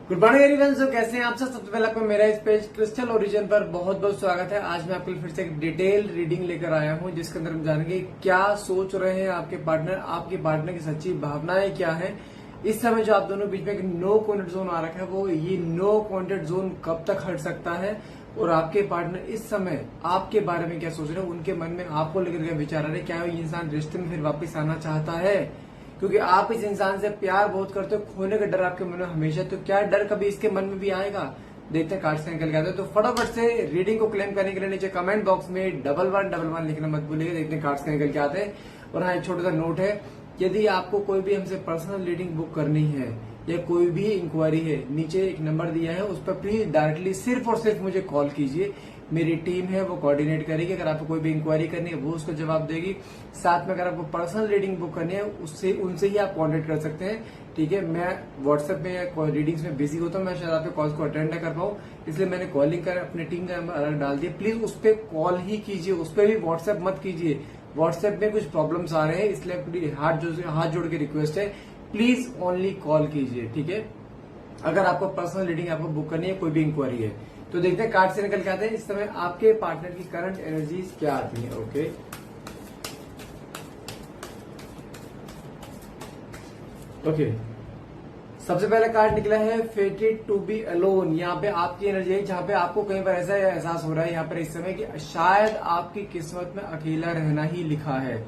Good morning everyone. सो कैसे हैं आप सब? सबसे पहले आपको मेरा इस पेज क्रिस्टल ओरिजिन पर बहुत बहुत स्वागत है। आज मैं आपके लिए फिर से एक डिटेल रीडिंग लेकर आया हूं, जिसके अंदर हम जानेंगे क्या सोच रहे हैं आपके पार्टनर की सच्ची भावनाएं क्या है। इस समय जो आप दोनों बीच में एक नो कॉन्टेक्ट जोन आ रखा है, वो ये नो कॉन्टेक्ट जोन कब तक हट सकता है, और आपके पार्टनर इस समय आपके बारे में क्या सोच रहे हैं, उनके मन में आपको लेकर क्या विचार आ रहे हैं, क्या ये इंसान रिश्ते में फिर वापस आना चाहता है, क्योंकि आप इस इंसान से प्यार बहुत करते हो। खोने का डर आपके मन में हमेशा, तो क्या डर कभी इसके मन में भी आएगा? देखते हैं कार्ड्स निकल के आते हैं। तो फटाफट से रीडिंग को क्लेम करने के लिए नीचे कमेंट बॉक्स में 1111 लिखना मत भूलिएगा। देखते हैं कार्ड्स निकल के आते हैं। और हाँ, एक छोटा सा नोट है, यदि आपको कोई भी हमसे पर्सनल रीडिंग बुक करनी है या कोई भी इंक्वायरी है, नीचे एक नंबर दिया है, उस पर प्लीज डायरेक्टली सिर्फ और सिर्फ मुझे कॉल कीजिए। मेरी टीम है वो कोऑर्डिनेट करेगी। अगर आपको कोई भी इंक्वायरी करनी है वो उसको जवाब देगी। साथ में अगर आपको पर्सनल रीडिंग बुक करनी है उनसे ही आप कॉन्टेक्ट कर सकते हैं। ठीक है, मैं व्हाट्सएप में या रीडिंग्स में बिजी होता हूँ, मैं शायद आपके कॉल्स को अटेंड न कर पाऊँ, इसलिए मैंने कॉलिंग कर अपनी टीम का नंबर अलग डाल दिया। प्लीज उस पर कॉल ही कीजिए, उस पर भी व्हाट्सएप मत कीजिए। व्हाट्सएप में कुछ प्रॉब्लम्स आ रहे हैं, इसलिए हाथ जोड़ के रिक्वेस्ट है, प्लीज ओनली कॉल कीजिए। ठीक है, अगर आपको पर्सनल रीडिंग आपको बुक करनी है, कोई भी इंक्वायरी है। तो देखते हैं कार्ड से निकल के आते हैं इस समय आपके पार्टनर की करंट एनर्जीज क्या आती है। ओके, सबसे पहला कार्ड निकला है फेटेड टू बी अलोन। यहाँ पे आपकी एनर्जी है, जहां पे आपको कहीं पर ऐसा एहसास हो रहा है यहाँ पर इस समय कि शायद आपकी किस्मत में अकेला रहना ही लिखा है,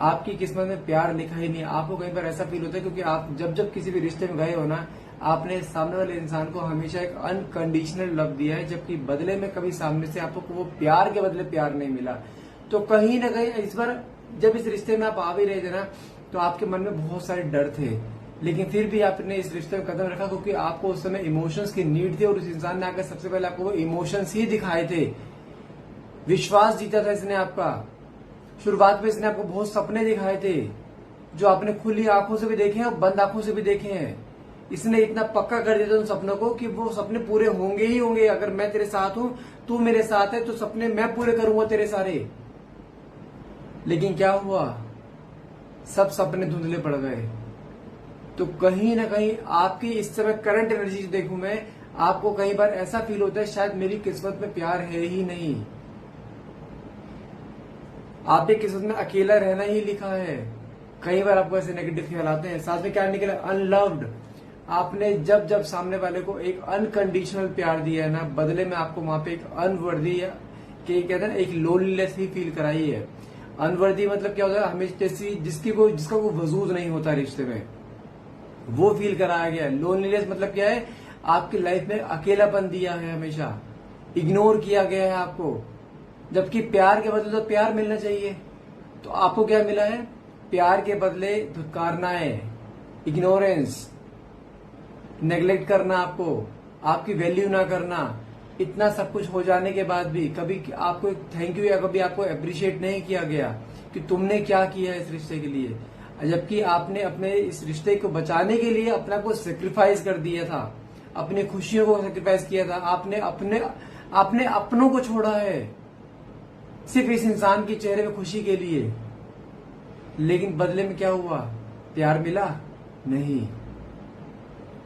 आपकी किस्मत में प्यार लिखा ही नहीं। आपको कहीं पर ऐसा फील होता है, क्योंकि आप जब किसी भी रिश्ते में गए हो ना, आपने सामने वाले इंसान को हमेशा एक अनकंडीशनल लव दिया है, जबकि बदले में कभी सामने से आपको वो प्यार के बदले प्यार नहीं मिला। तो कहीं ना कहीं इस बार जब इस रिश्ते में आप आ भी रहे थे ना, तो आपके मन में बहुत सारे डर थे, लेकिन फिर भी आपने इस रिश्ते में कदम रखा, क्योंकि आपको उस समय इमोशंस की नीड थी, और उस इंसान ने आकर सबसे पहले आपको वो इमोशंस ही दिखाए थे। विश्वास जीता था इसने आपका। शुरुआत में इसने आपको बहुत सपने दिखाए थे, जो आपने खुली आंखों से भी देखे हैं और बंद आंखों से भी देखे हैं। इसने इतना पक्का कर दिया था उन सपनों को कि वो सपने पूरे होंगे ही होंगे। अगर मैं तेरे साथ हूं, तू मेरे साथ है, तो सपने मैं पूरे करूंगा तेरे सारे। लेकिन क्या हुआ, सब सपने धुंधले पड़ गए। तो कहीं ना कहीं आपकी इस समय करंट एनर्जी देखूं मैं, आपको कई बार ऐसा फील होता है शायद मेरी किस्मत में प्यार है ही नहीं, आपकी किस्मत में अकेला रहना ही लिखा है। कई बार आपको ऐसे नेगेटिव ख्याल आते हैं। साथ में क्या निकला, अनलव्ड। आपने जब सामने वाले को एक अनकंडीशनल प्यार दिया है ना, बदले में आपको वहां पे एक अनवर्दी के कहते हैं ना, एक लोनलीनेस ही फील कराई है। अनवर्दी मतलब क्या होता है, हमेशा जिसका कोई वजूद नहीं होता रिश्ते में, वो फील कराया गया। लोनलीनेस मतलब क्या है, आपकी लाइफ में अकेलापन दिया है, हमेशा इग्नोर किया गया है आपको, जबकि प्यार के बदले तो प्यार मिलना चाहिए। तो आपको क्या मिला है, प्यार के बदले धुतकारनाएं, इग्नोरेंस, नेग्लेक्ट करना, आपकी वैल्यू ना करना। इतना सब कुछ हो जाने के बाद भी कभी आपको थैंक यू या कभी आपको अप्रिशिएट नहीं किया गया कि तुमने क्या किया इस रिश्ते के लिए, जबकि आपने अपने इस रिश्ते को बचाने के लिए अपना को सेक्रीफाइस कर दिया था, अपनी खुशियों को सेक्रीफाइस किया था। आपने अपनों को छोड़ा है सिर्फ इस इंसान के चेहरे पे खुशी के लिए, लेकिन बदले में क्या हुआ, प्यार मिला नहीं।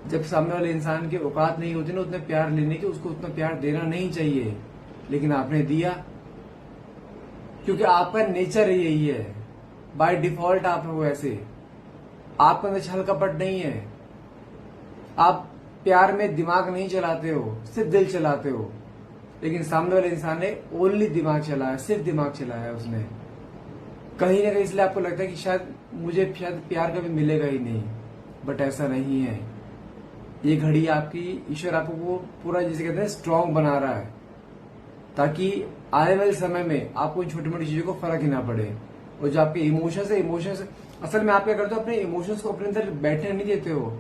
जब सामने वाले इंसान की औकात नहीं होती ना उतने प्यार लेने की, उसको उतना प्यार देना नहीं चाहिए, लेकिन आपने दिया, क्योंकि आपका नेचर यही है। बाय डिफॉल्ट आप हो ऐसे, आपके अंदर छल कपट नहीं है। आप प्यार में दिमाग नहीं चलाते हो, सिर्फ दिल चलाते हो। लेकिन सामने वाले इंसान ने ओनली दिमाग चलाया, सिर्फ दिमाग चलाया उसने। कहीं ना कहीं इसलिए आपको लगता है कि मुझे शायद प्यार कभी मिलेगा ही नहीं, बट ऐसा नहीं है। ये घड़ी आपकी, ईश्वर आपको वो पूरा जिसे कहते हैं स्ट्रांग बना रहा है, ताकि आने वाले समय में आपको इन छोटी मोटी चीजों को फर्क ही ना पड़े। और जो आपके इमोशंस है, असल में आप क्या करते हो, अपने इमोशंस को अपने अंदर बैठने नहीं देते हो।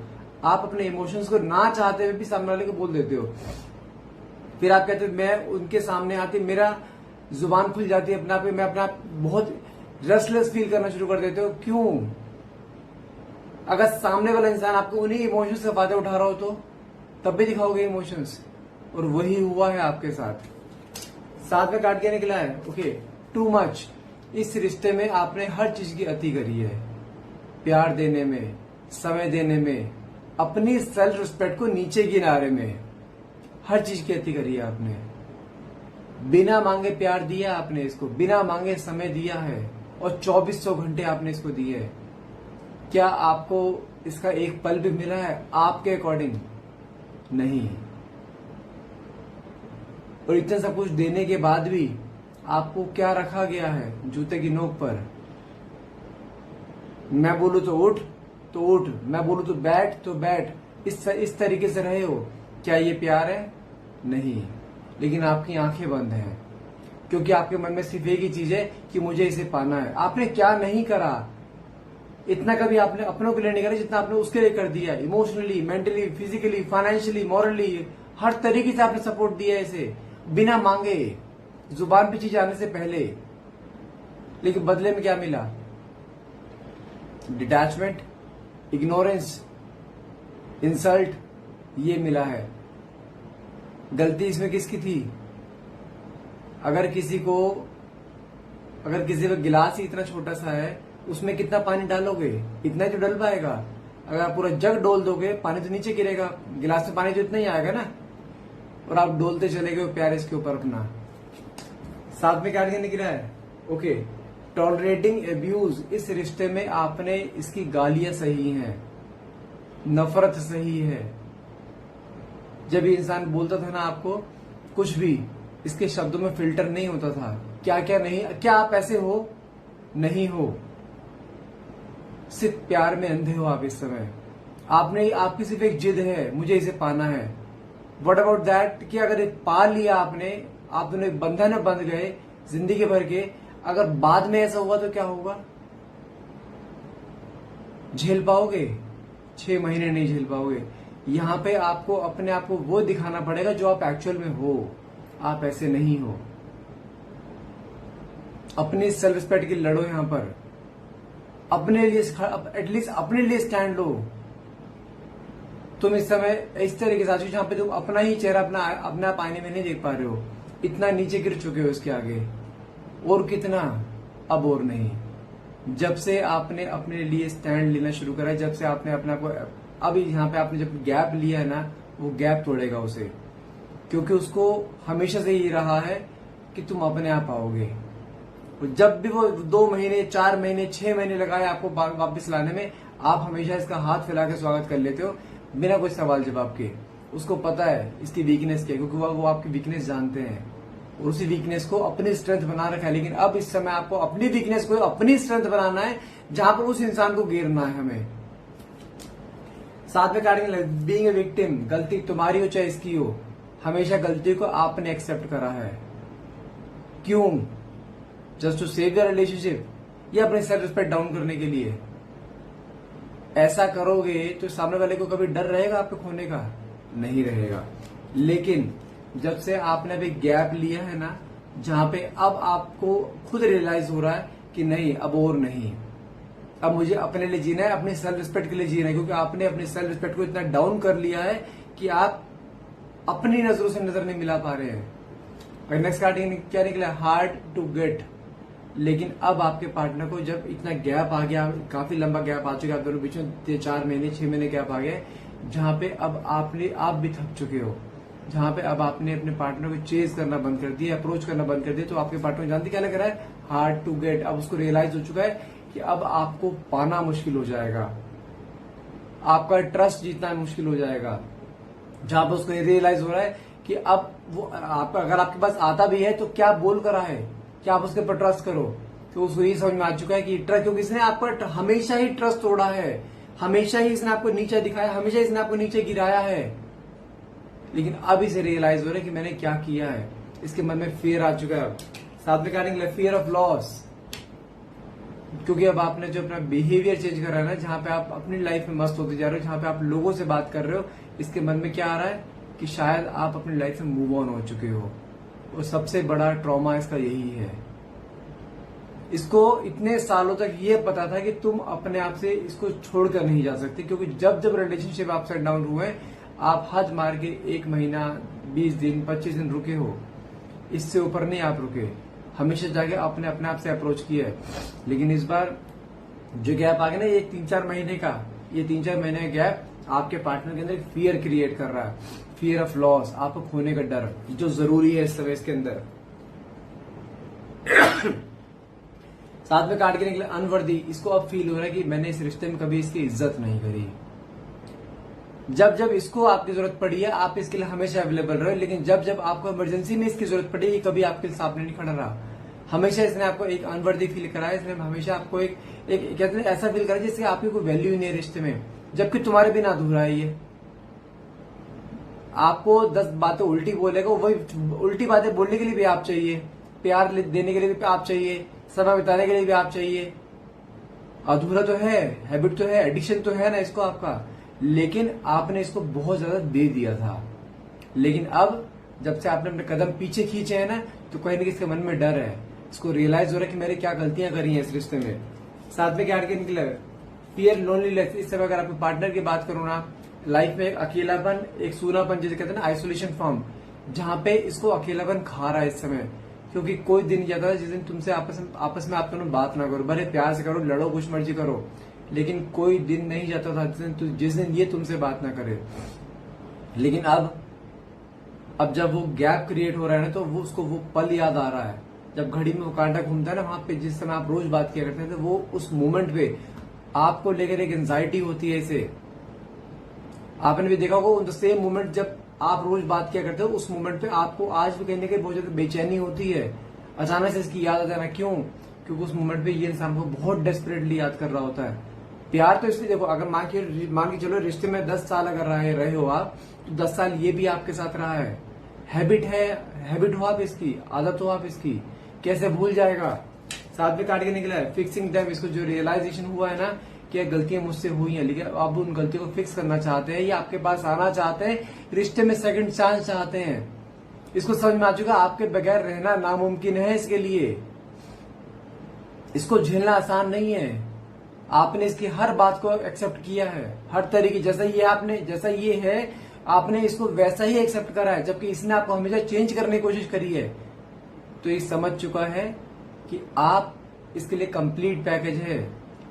आप अपने इमोशंस को ना चाहते हुए भी सामने वाले को बोल देते हो। फिर आप कहते हो, मैं उनके सामने आती मेरा जुबान खुल जाती है अपने आप, मैं अपना बहुत रेस्टलेस फील करना शुरू कर देते हो। क्यों? अगर सामने वाला इंसान आपको उन्हीं इमोशंस से फायदा उठा रहा हो तो तब भी दिखाओगे इमोशंस, और वही हुआ है आपके साथ। साथ में काट के निकला है, ओके, टू मच। इस रिश्ते में आपने हर चीज की अति करी है, प्यार देने में, समय देने में, अपनी सेल्फ रिस्पेक्ट को नीचे किनारे में हर चीज की अति करी है आपने। बिना मांगे प्यार दिया आपने इसको, बिना मांगे समय दिया है और 2400 घंटे आपने इसको दिए है। क्या आपको इसका एक पल भी मिला है आपके अकॉर्डिंग? नहीं। और इतना सब कुछ देने के बाद भी आपको क्या रखा गया है जूते की नोक पर? मैं बोलूं तो उठ तो उठ, मैं बोलूं तो बैठ। इस तरीके से रहे हो। क्या ये प्यार है? नहीं। लेकिन आपकी आंखें बंद हैं क्योंकि आपके मन में सिर्फ एक ही चीज है कि मुझे इसे पाना है। आपने क्या नहीं करा, इतना कभी आपने अपनों के लिए नहीं करा जितना आपने उसके लिए कर दिया। Emotionally, mentally, physically, financially, morally, हर तरीके से आपने सपोर्ट दिया है इसे, बिना मांगे, जुबान पे चीज आने से पहले। लेकिन बदले में क्या मिला? डिटैचमेंट, इग्नोरेंस, इंसल्ट, ये मिला है। गलती इसमें किसकी थी? अगर किसी का गिलास ही इतना छोटा सा है, उसमें कितना पानी डालोगे? इतना ही तो डल पाएगा। अगर आप पूरा जग डोल दोगे, पानी तो नीचे गिरेगा, गिलास में पानी तो इतना ही आएगा ना। और आप डोलते चले गए प्यार इसके ऊपर अपना। साथ में क्या निकला है? ओके, टॉलरेटिंग एब्यूज, इस रिश्ते में आपने इसकी गालियां सही हैं, नफरत सही है। जब ये इंसान बोलता था ना आपको कुछ भी, इसके शब्दों में फिल्टर नहीं होता था। क्या नहीं, क्या आप ऐसे हो? नहीं हो। सिर्फ प्यार में अंधे हो आप इस समय। आपकी सिर्फ एक जिद है, मुझे इसे पाना है। व्हाट अबाउट दैट कि अगर पा लिया आपने, आप दोनों बंधन में बंध गए जिंदगी भर के, अगर बाद में ऐसा हुआ तो क्या होगा? झेल पाओगे? 6 महीने नहीं झेल पाओगे। यहां पे आपको अपने आप को वो दिखाना पड़ेगा जो आप एक्चुअल में हो। आप ऐसे नहीं हो। अपनी सेल्फ रिस्पेक्ट की लड़ो यहां पर। अपने लिए एटलीस्ट अपने लिए स्टैंड लो। तुम इस समय इस तरीके से जहां पे तुम अपना ही चेहरा अपने आप आईने में नहीं देख पा रहे हो, इतना नीचे गिर चुके हो इसके आगे। और कितना? अब और नहीं। जब से आपने अपने लिए स्टैंड लेना शुरू करा है, जब से आपने अपने आप को, अभी यहाँ पे आपने जब गैप लिया है ना, वो गैप तोड़ेगा उसे। क्योंकि उसको हमेशा से ही रहा है कि तुम अपने आप आओगे। जब भी वो 2 महीने, 4 महीने, 6 महीने लगाए आपको वापस लाने में, आप हमेशा इसका हाथ फैला के स्वागत कर लेते हो बिना कोई सवाल जवाब के। उसको पता है इसकी वीकनेस क्या है, क्योंकि वो आपकी वीकनेस जानते हैं और उसी वीकनेस को अपनी स्ट्रेंथ बना रखा है। लेकिन अब इस समय आपको अपनी वीकनेस को अपनी स्ट्रेंथ बनाना है, जहां पर उस इंसान को गिरना है हमें। साथ में काटेंगे बीइंग ए विक्टिम, गलती तुम्हारी हो चाहे इसकी हो, हमेशा गलती को आपने एक्सेप्ट करा है। क्यों? Just to save your relationship या अपने सेल्फ रिस्पेक्ट डाउन करने के लिए? ऐसा करोगे तो सामने वाले को कभी डर रहेगा आपको खोने का? नहीं रहेगा। लेकिन जब से आपने अभी गैप लिया है ना, जहां पे अब आपको खुद रियलाइज हो रहा है कि नहीं, अब और नहीं, अब मुझे अपने लिए जीना है, अपने सेल्फ रिस्पेक्ट के लिए जीना है। क्योंकि आपने अपने सेल्फ रिस्पेक्ट को इतना डाउन कर लिया है कि आप अपनी नजरों से नजर नहीं मिला पा रहे हैं। नेक्स्ट कार्ड क्या निकला? Hard to get. लेकिन अब आपके पार्टनर को जब इतना गैप आ गया, काफी लंबा गैप आ चुका है आप दोनों बीच में, 4 महीने 6 महीने गैप आ गया, जहां पे अब आप भी थक चुके हो, जहां पे अब आपने अपने पार्टनर को चेज करना बंद कर दिया, अप्रोच करना बंद कर दिया, तो आपके पार्टनर जानते क्या लग रहा है? Hard to get. अब उसको रियलाइज हो चुका है कि अब आपको पाना मुश्किल हो जाएगा, आपका ट्रस्ट जीतना मुश्किल हो जाएगा। जहां पर उसको रियलाइज हो रहा है कि अब वो आपका अगर आपके पास आता भी है तो क्या बोल कर है, क्या आप उसके ऊपर ट्रस्ट करो? तो उसको ये समझ में आ चुका है कि ट्रस्ट, क्योंकि इसने आप पर हमेशा ही ट्रस्ट तोड़ा है, हमेशा ही इसने आपको नीचे दिखाया, हमेशा इसने आपको नीचे गिराया है। लेकिन अब इसे रियलाइज हो रहा है कि मैंने क्या किया है। इसके मन में फियर आ चुका है। साथ में क्या? Fear of loss. क्योंकि अब आपने जो अपना बिहेवियर चेंज करा है ना, जहां पे आप अपनी लाइफ में मस्त होते जा रहे हो, जहां पे आप लोगों से बात कर रहे हो, इसके मन में क्या आ रहा है कि शायद आप अपनी लाइफ से मूव ऑन हो चुके हो। और सबसे बड़ा ट्रॉमा इसका यही है। इसको इतने सालों तक ये पता था कि तुम अपने आप से इसको छोड़कर नहीं जा सकते, क्योंकि जब जब रिलेशनशिप अपसाइड डाउन हुए, आप हद मार के 1 महीना, 20 दिन, 25 दिन रुके हो, इससे ऊपर नहीं आप रुके। हमेशा जाके आपने अपने आप से अप्रोच किया है। लेकिन इस बार जो गैप आ गया ना, ये 3-4 महीने का, ये 3-4 महीने का गैप आपके पार्टनर के अंदर एक फियर क्रिएट कर रहा है, फियर ऑफ लॉस, आपको खोने का डर, जो जरूरी है इस समय इसके अंदर। साथ में काट के निकले अनवर्दी, इसको अब फील हो रहा है कि मैंने इस रिश्ते में कभी इसकी इज्जत नहीं करी। जब जब इसको आपकी जरूरत पड़ी है आप इसके लिए हमेशा अवेलेबल रहे, लेकिन जब जब आपको इमरजेंसी में इसकी जरूरत पड़ी कभी आपके सामने नहीं खड़ा रहा। हमेशा इसने आपको एक अनवर्दी फील कराया, इसने हमेशा आपको एक कहते हैं ऐसा फील कराया जिससे आपकी कोई वैल्यू ही नहीं है रिश्ते में, जबकि तुम्हारे बिना अधूरा है ये। आपको 10 बातें उल्टी बोलेगा, वही उल्टी बातें बोलने के लिए भी आप चाहिए, प्यार देने के लिए भी आप चाहिए, समय बिताने के लिए भी आप चाहिए। अधूरा तो है, हैबिट तो है, एडिक्शन तो है ना इसको आपका, लेकिन आपने इसको बहुत ज्यादा दे दिया था। लेकिन अब जब से आपने अपने कदम पीछे खींचे हैं ना, तो कहीं ना कहीं इसके मन में डर है, इसको रियलाइज हो रहा है कि मैंने क्या गलतियां करी हैं इस रिश्ते में। साथ में क्या आगे निकला फियर लोनलीनेस। इस समय अगर आपके पार्टनर की बात करूं ना, लाइफ में एक अकेलापन, एक सूनापन जिसे कहते हैं ना आइसोलेशन फॉर्म, जहां पे इसको अकेलापन खा रहा है इस समय, क्योंकि कोई दिन नहीं जाता जिस दिन तुमसे आपस में आप दोनों बात ना करो, भले प्यार से करो, लड़ो, कुछ मर्जी करो, लेकिन कोई दिन नहीं जाता था जिस दिन ये तुमसे बात ना करे। लेकिन अब जब वो गैप क्रिएट हो रहा है ना, तो वो उसको वो पल याद आ रहा है जब घड़ी में वो कांटा घूमता है ना, वहां पे जिस समय आप रोज बात किया करते थे, वो उस मोमेंट पे आपको लेकर एक एंजाइटी होती है इसे। आपने भी देखा होगा उन सेम मोमेंट जब आप रोज बात किया करते हो, उस मोमेंट पे आपको आज भी कहने के बहुत ज्यादा बेचैनी होती है, अचानक से इसकी याद आ जाना। क्यों? क्योंकि उस मोमेंट पे ये इंसान को बहुत डेस्परेटली याद कर रहा होता है। प्यार तो इसलिए देखो, अगर मान के चलो रिश्ते में 10 साल अगर रहे हो आप, तो 10 साल ये भी आपके साथ रहा है। हैबिट हो आप इसकी, आदत हो आप इसकी, कैसे भूल जाएगा। साथ में काट के निकला है फिक्सिंग देम। इसको जो रियलाइजेशन हुआ है ना कि गलतियां मुझसे हुई हैं, लेकिन अब उन गलतियों को फिक्स करना चाहते हैं, या आपके पास आना चाहते हैं, रिश्ते में सेकंड चांस चाहते हैं। इसको समझ में आ चुका आपके बगैर रहना नामुमकिन है इसके लिए, इसको झेलना आसान नहीं है। आपने इसकी हर बात को एक्सेप्ट किया है, हर तरीके, जैसा ये है आपने इसको वैसा ही एक्सेप्ट करा है, जबकि इसने आपको हमेशा चेंज करने की कोशिश करी है। तो ये समझ चुका है कि आप इसके लिए कंप्लीट पैकेज है,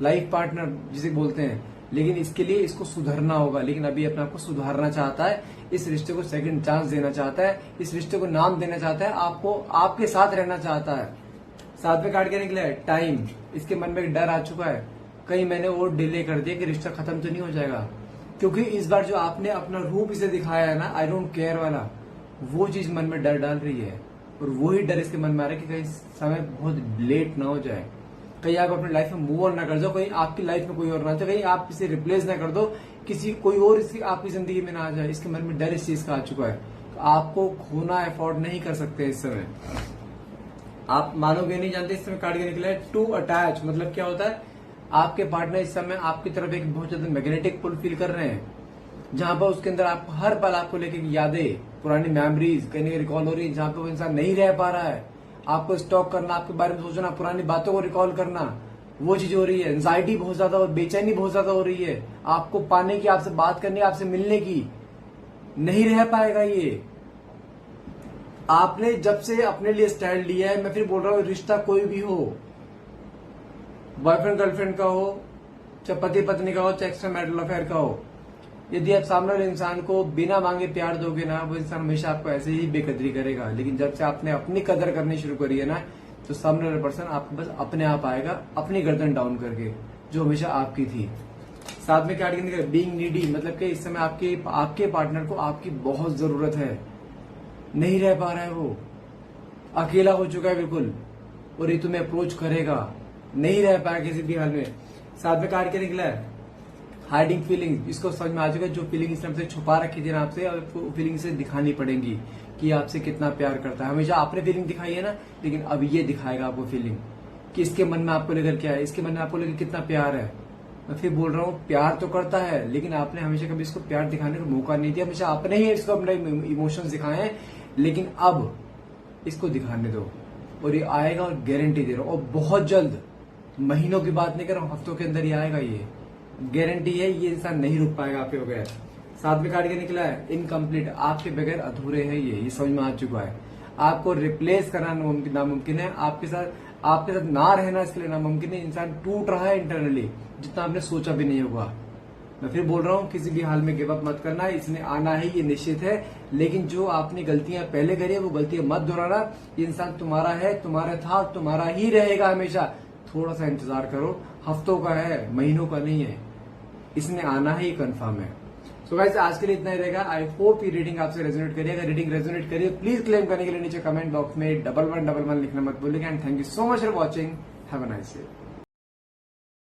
लाइफ पार्टनर जिसे बोलते हैं, लेकिन इसके लिए इसको सुधरना होगा। लेकिन अभी अपने आप को सुधारना चाहता है, इस रिश्ते को सेकंड चांस देना चाहता है, इस रिश्ते को नाम देना चाहता है, आपको आपके साथ रहना चाहता है। साथ में काट के निकला है टाइम। इसके मन में एक डर आ चुका है, कहीं मैंने और डिले कर दिया कि रिश्ता खत्म तो नहीं हो जाएगा, क्योंकि इस बार जो आपने अपना रूप इसे दिखाया है ना, आई डोंट केयर वाला, वो चीज मन में डर डाल रही है। और वही डर इसके मन में आ रहा है कि कहीं समय बहुत लेट ना हो जाए, कहीं आप अपनी लाइफ में मूव ऑन ना कर दो, कहीं आपकी लाइफ में कोई और ना जाए, कहीं आप इसे रिप्लेस ना कर दो, किसी कोई और इसकी आपकी जिंदगी में ना आ जाए। इसके मन में डर इस चीज का आ चुका है। तो आपको खोना अफोर्ड नहीं कर सकते इस समय। आप मानोगे नहीं, जानते इस समय काट के निकला है टू अटैच। मतलब क्या होता है, आपके पार्टनर इस समय आपकी तरफ एक बहुत ज्यादा मैग्नेटिक पुल फील कर रहे हैं, जहां पर उसके अंदर आप हर पल आपको लेके यादें, पुरानी मेमोरीज कहीं रिकॉल हो रही है, जहां पर वो इंसान नहीं रह पा रहा है। आपको स्टॉक करना, आपके बारे में सोचना, पुरानी बातों को रिकॉल करना, वो चीज हो रही है। एंजाइटी बहुत ज्यादा और बेचैनी बहुत ज्यादा हो रही है, आपको पाने की, आपसे बात करने, आपसे मिलने की। नहीं रह पाएगा ये। आपने जब से अपने लिए स्टैंड लिया है, मैं फिर बोल रहा हूँ, रिश्ता कोई भी हो, बॉयफ्रेंड गर्लफ्रेंड का हो, चाहे पति पत्नी का हो, चाहे एक्स्ट्रा मैरिटल अफेयर का हो, यदि आप सामने वाले इंसान को बिना मांगे प्यार दोगे ना, वो इंसान हमेशा आपको ऐसे ही बेकदरी करेगा। लेकिन जब से आपने अपनी कदर करनी शुरू करी है ना, तो सामने वाला पर्सन आपको बस अपने आप आएगा, अपनी गर्दन डाउन करके, जो हमेशा आपकी थी। साथ में क्या निकला, बीइंग नीडी। मतलब कि इस समय आपके पार्टनर को आपकी बहुत जरूरत है, नहीं रह पा रहा है, वो अकेला हो चुका है बिल्कुल, और ये तुम्हें अप्रोच करेगा, नहीं रह पाया किसी भी हाल में। साथ में काट के निकला है हाइडिंग फीलिंग्स। इसको समझ में आ चुका है, जो फीलिंग इसने हमसे छुपा रखी थी ना आपसे, और वो फीलिंग से दिखानी पड़ेंगी कि आपसे कितना प्यार करता है। हमेशा आपने फीलिंग दिखाई है ना, लेकिन अब ये दिखाएगा आपको फीलिंग कि इसके मन में आपको लेकर क्या है, इसके मन में आपको लेकर कितना प्यार है। मैं फिर बोल रहा हूँ, प्यार तो करता है, लेकिन आपने हमेशा कभी इसको प्यार दिखाने का मौका नहीं दिया। हमेशा आपने ही इसको अपने इमोशंस दिखाए हैं, लेकिन अब इसको दिखाने दो, और ये आएगा, और गारंटी दे रहा हूँ। और बहुत जल्द, महीनों की बात नहीं कर रहा हूँ, हफ्तों के अंदर ही आएगा, ये गारंटी है। ये इंसान नहीं रुक पाएगा आपके बगैर। साथ में काट के निकला है इनकम्प्लीट। आपके बगैर अधूरे है ये समझ में आ चुका है। आपको रिप्लेस करना नामुमकिन है, आपके साथ ना रहना इसके लिए नामुमकिन है। इंसान टूट रहा है इंटरनली, जितना आपने सोचा भी नहीं होगा। मैं फिर बोल रहा हूँ, किसी भी हाल में गिव अप मत करना, इसने आना है, ये निश्चित है। लेकिन जो आपने गलतियां पहले करी है वो गलतियां मत दोहराना। ये इंसान तुम्हारा है, तुम्हारा था, तुम्हारा ही रहेगा हमेशा। थोड़ा सा इंतजार करो, हफ्तों का है, महीनों का नहीं है। इसने आना ही कंफर्म है। सो गाइस, आज के लिए इतना ही रहेगा। आई होप ये रीडिंग आपसे रेजोनेट करिए। अगर रीडिंग रेजोनेट करिए, प्लीज क्लेम करने के लिए नीचे कमेंट बॉक्स में 1111 लिखना मत भूलिएगा। And thank you so much for watching. Have a nice day.